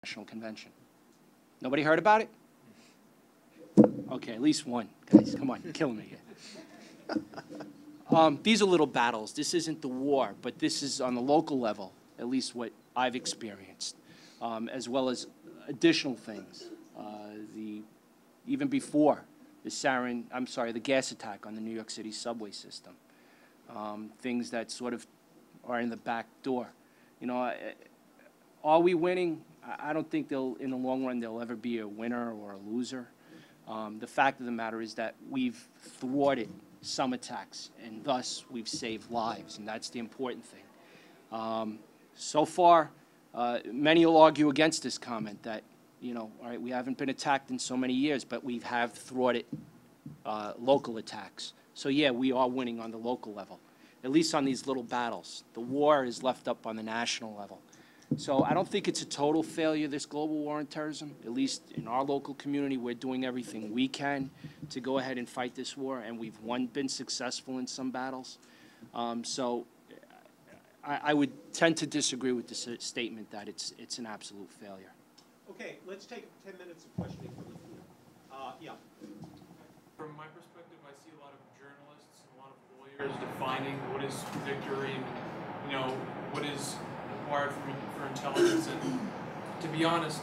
National Convention. Nobody heard about it? Okay, at least one. Guys, come on, you're killing me here. These are little battles. This isn't the war, but this is on the local level, at least what I've experienced, as well as additional things. Even before the gas attack on the New York City subway system. Things that sort of are in the back door. You know, are we winning? I don't think in the long run, there'll ever be a winner or a loser. The fact of the matter is that we've thwarted some attacks, and thus we've saved lives, and that's the important thing. So far, many will argue against this comment that, you know, all right, we haven't been attacked in so many years, but we have thwarted local attacks. So yeah, we are winning on the local level, at least on these little battles. The war is left up on the national level. So I don't think it's a total failure, this global war on terrorism. At least in our local community, we're doing everything we can to go ahead and fight this war, and we've been successful in some battles. So I would tend to disagree with the statement that it's an absolute failure. Okay, let's take 10 minutes of questioning from the floor. Yeah. From my perspective, I see a lot of journalists and a lot of lawyers defining what is victory and, you know, what is required for intelligence. And to be honest,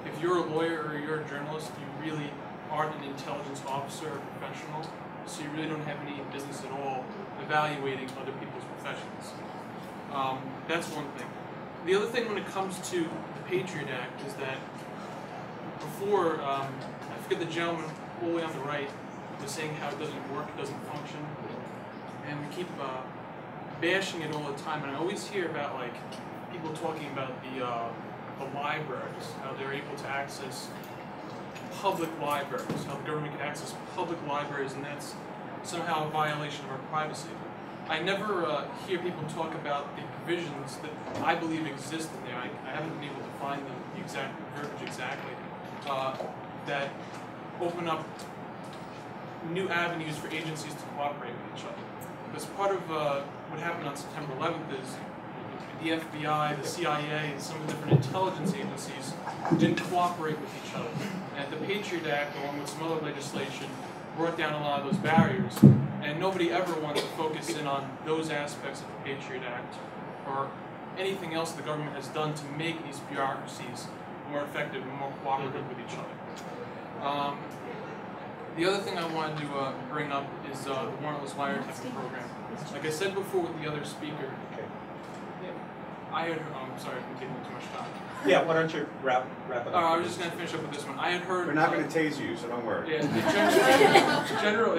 if you're a lawyer or you're a journalist, you really aren't an intelligence officer or professional, so you really don't have any business at all evaluating other people's professions. That's one thing. The other thing when it comes to the Patriot Act is that before, I forget the gentleman all the way on the right was saying how it doesn't work, it doesn't function, and we keep bashing it all the time. And I always hear about like people talking about the libraries, how they're able to access public libraries, how the government can access public libraries, and that's somehow a violation of our privacy. I never hear people talk about the provisions that I believe exist in there. I haven't been able to find the exact verbiage exactly, that open up new avenues for agencies to cooperate with each other. Because part of what happened on September 11th is the FBI, the CIA, and some of the different intelligence agencies didn't cooperate with each other. And the Patriot Act, along with some other legislation, brought down a lot of those barriers. And nobody ever wants to focus in on those aspects of the Patriot Act or anything else the government has done to make these bureaucracies more effective and more cooperative with each other. The other thing I wanted to bring up is the warrantless wiretapping program. Like I said before with the other speaker, I had, I'm sorry, I'm giving you too much time. Yeah, why don't you wrap it up? I was just going to finish up with this one. I had heard... We're not going to tase you, so don't worry. Yeah, General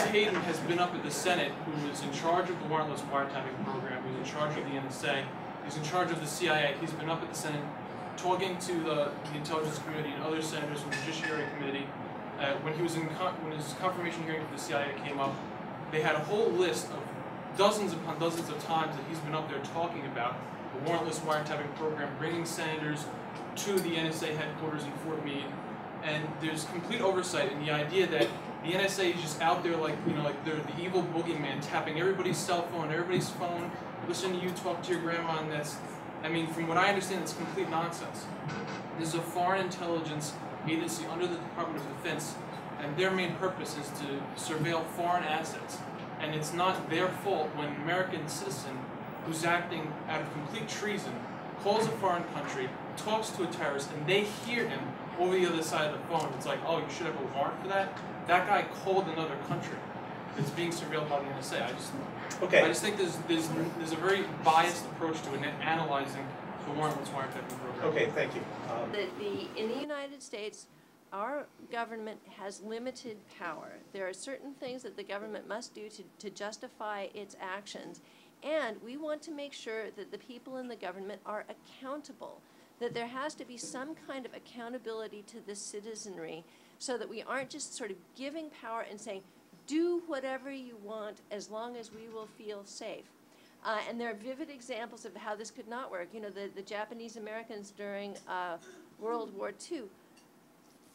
Hayden has been up at the Senate, who is in charge of the warrantless wiretapping program, who's in charge of the NSA, he's in charge of the CIA. He's been up at the Senate talking to the Intelligence Committee and other senators from the Judiciary Committee. When he was when his confirmation hearing for the CIA came up, they had a whole list of dozens upon dozens of times that he's been up there talking about the warrantless wiretapping program, bringing senators to the NSA headquarters in Fort Meade, and there's complete oversight in the idea that the NSA is just out there like, you know, like they're the evil boogeyman, tapping everybody's cell phone, everybody's phone, listening to you talk to your grandma, and that's, I mean, from what I understand, it's complete nonsense. This is a foreign intelligence agency under the Department of Defense, and their main purpose is to surveil foreign assets. And it's not their fault when an American citizen who's acting out of complete treason calls a foreign country, talks to a terrorist, and they hear him over the other side of the phone. It's like, oh, you should have a warrant for that? That guy called another country that's being surveilled by the NSA. I just think there's a very biased approach to analyzing the warrantless wiretapping program. Okay, thank you. In the United States, our government has limited power. There are certain things that the government must do to justify its actions, and we want to make sure that the people in the government are accountable, that there has to be some kind of accountability to the citizenry so that we aren't just sort of giving power and saying, do whatever you want as long as we will feel safe. And there are vivid examples of how this could not work. You know, the Japanese Americans during World War II,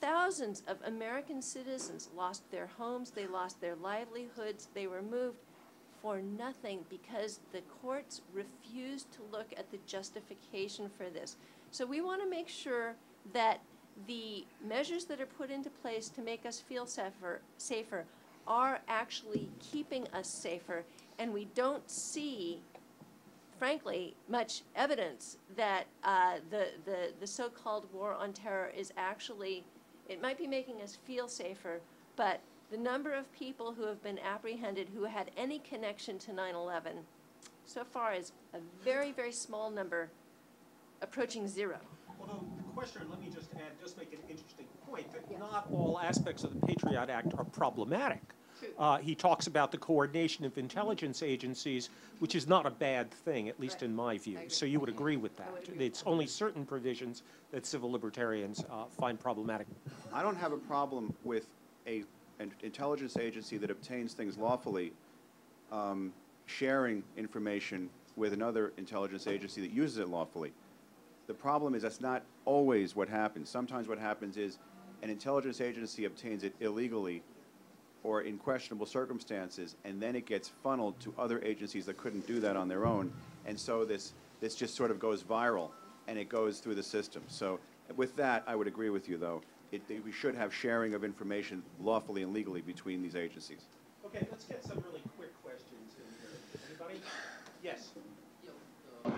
thousands of American citizens lost their homes, they lost their livelihoods, they were moved for nothing because the courts refused to look at the justification for this. So we want to make sure that the measures that are put into place to make us feel safer are actually keeping us safer, and we don't see, frankly, much evidence that the so-called war on terror is actually, it might be making us feel safer, but the number of people who have been apprehended who had any connection to 9/11 so far is a very, very small number, approaching zero. Although, Questioner, let me just add, just make an interesting point, that not all aspects of the Patriot Act are problematic. He talks about the coordination of intelligence agencies, which is not a bad thing, at least in my view. So you would agree with that. It's only certain provisions that civil libertarians find problematic. I don't have a problem with an intelligence agency that obtains things lawfully sharing information with another intelligence agency that uses it lawfully. The problem is that's not always what happens. Sometimes what happens is an intelligence agency obtains it illegally or in questionable circumstances, and then it gets funneled to other agencies that couldn't do that on their own. And so this just sort of goes viral, and it goes through the system. So with that, I would agree with you, though. We should have sharing of information lawfully and legally between these agencies. Okay, let's get some really quick questions in here. Anybody? Yes.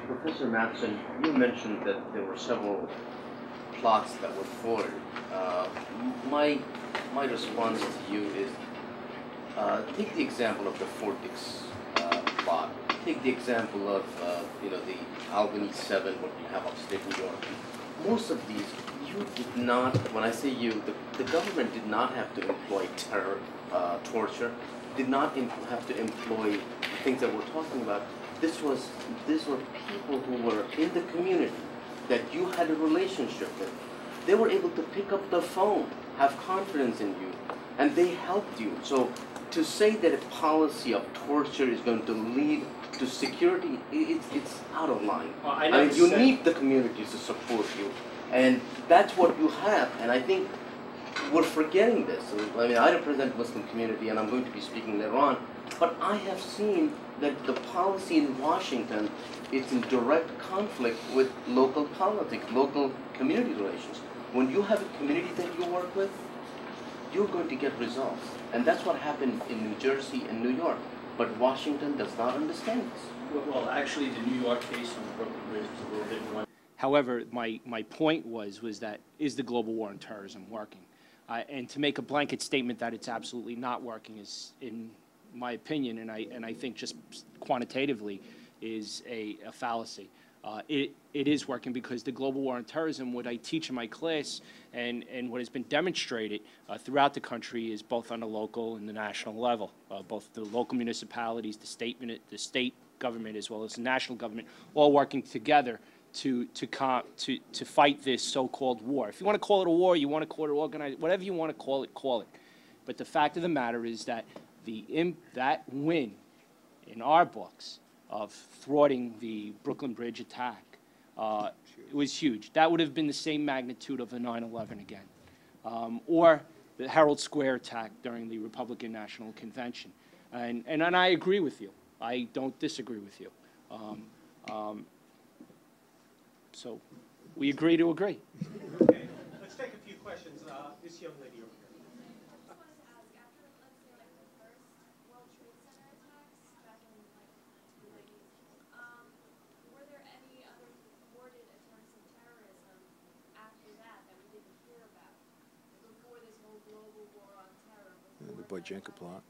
Professor Mattson, you mentioned that there were several plots that were forwarded. My response to you is, take the example of the Fort Dix plot. Take the example of the Albany 7, what we have upstate New York. Most of these, you did not. When I say you, the government did not have to employ terror, torture. Did not have to employ the things that we're talking about. These were people who were in the community that you had a relationship with. They were able to pick up the phone, have confidence in you, and they helped you. So to say that a policy of torture is going to lead to security, it's out of line. I mean, you need the communities to support you, and that's what you have. And I think we're forgetting this. I mean, I represent the Muslim community, and I'm going to be speaking later on, but I have seen that the policy in Washington is in direct conflict with local politics, local community relations. When you have a community that you work with, you're going to get results. And that's what happened in New Jersey and New York. But Washington does not understand this. Well, actually, the New York case on the Brooklyn Bridge is a little bit more. However, my point was that is the global war on terrorism working? And to make a blanket statement that it's absolutely not working is, in my opinion, and I think just quantitatively, is a fallacy. It is working because the global war on terrorism, what I teach in my class and what has been demonstrated throughout the country is both on the local and the national level. Both the local municipalities, the state government, as well as the national government, all working together to fight this so-called war. If you want to call it a war, you want to call it organized, whatever you want to call it, call it. But the fact of the matter is that that win in our books of thwarting the Brooklyn Bridge attack, it was huge. That would have been the same magnitude of the 9/11 again, or the Herald Square attack during the Republican National Convention. And I agree with you. I don't disagree with you. So we agree to agree. Okay, let's take a few questions. This young lady over here. The Bojanka plot.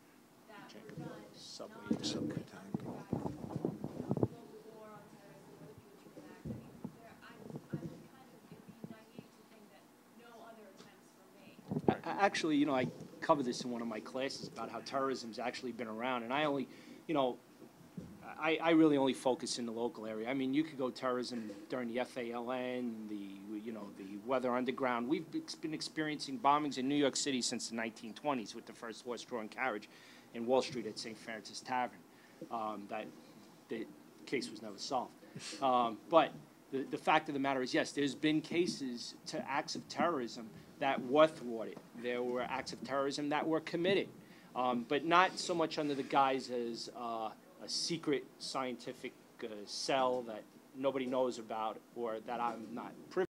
Subway tank. Actually, I cover this in one of my classes about how terrorism's actually been around, and I only, I really only focus in the local area. I mean, you could go terrorism during the FALN, the Weather Underground. We've been experiencing bombings in New York City since the 1920s with the first horse-drawn carriage in Wall Street at St. Francis Tavern. That the case was never solved. But the fact of the matter is, yes, there's been cases to acts of terrorism that were thwarted. There were acts of terrorism that were committed, but not so much under the guise as a secret scientific cell that nobody knows about or that I'm not privy